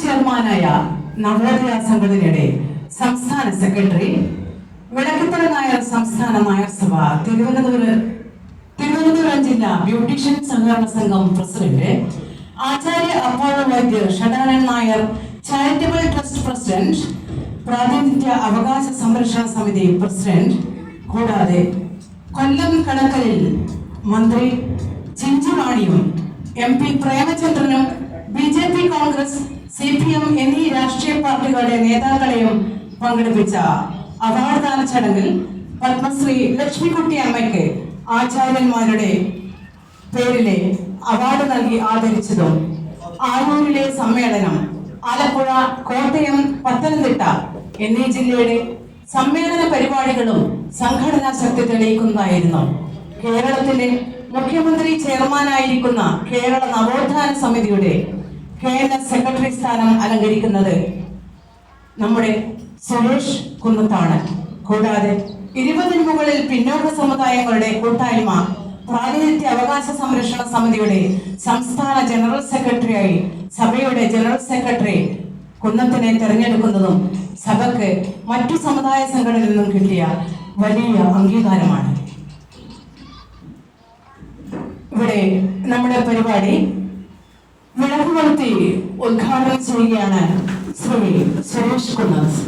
ചെയർമാനായ നവോദയ സംഘടനയുടെ സംസ്ഥാന സെക്രട്ടറി, വിളക്കത്തറ നായർ സംസ്ഥാന നായർ സഭ തിരുവനന്തപുരം ജില്ലാ ബ്യൂട്ടീഷ്യൻ സഹകരണ സംഘം പ്രസിഡന്റ്, ആചാര്യ അപ്പോളോ വൈദ്യർ ഷഡാനൻ നായർ ചാരിറ്റബിൾ ട്രസ്റ്റ് പ്രസിഡന്റ്, പ്രാതിനിധ്യ അവകാശ സംരക്ഷണ സമിതി പ്രസിഡന്റ്, കൂടാതെ കൊല്ലം കടക്കലിൽ മന്ത്രി ചിഞ്ചുറാണിയും MP പ്രേമചന്ദ്രനും BJP, കോൺഗ്രസ്, CPM എന്നീ രാഷ്ട്രീയ പാർട്ടികളുടെ നേതാക്കളെയും പങ്കെടുപ്പിച്ച അവാർഡ് ദാന ചടങ്ങിൽ പത്മശ്രീ ലക്ഷ്മിക്കുട്ടി അമ്മയ്ക്ക് ആചാര്യന്മാരുടെ പേരിലെ അവാർഡ് നൽകി ആദരിച്ചതും, ആലൂരിലെ സമ്മേളനം ആലപ്പുഴ, കോട്ടയം, പത്തനംതിട്ട എന്നീ ജില്ലയുടെ സമ്മേളന പരിപാടികളും സംഘടനാ ശക്തി തെളിയിക്കുന്നതായിരുന്നു. കേരളത്തിന്റെ മുഖ്യമന്ത്രി ചെയർമാനായിരിക്കുന്ന കേരള നവോത്ഥാന സമിതിയുടെ KNS സെക്രട്ടറി സ്ഥാനം അലങ്കരിക്കുന്നത് നമ്മുടെ സുരേഷ് കുന്നത്താണ്. കൂടാതെ 20-ന് മുകളിൽ പിന്നോക്ക സമുദായങ്ങളുടെ കൂട്ടായ്മ പ്രാതിനിധ്യ അവകാശ സംരക്ഷണ സമിതിയുടെ സംസ്ഥാന ജനറൽ സെക്രട്ടറിയായി സഭയുടെ ജനറൽ സെക്രട്ടറി കുന്നത്തിനെ തെരഞ്ഞെടുക്കുന്നതും സഭയ്ക്ക് മറ്റു സമുദായ സംഘടനയിൽ നിന്നും കിട്ടിയ വലിയ അംഗീകാരമാണ്. ഇവിടെ നമ്മുടെ പരിപാടി വിളക്കുകൊളുത്തി ഉദ്ഘാടനം ചെയ്യുകയാണ് ശ്രീ സുരേഷ് കുന്നത്ത്.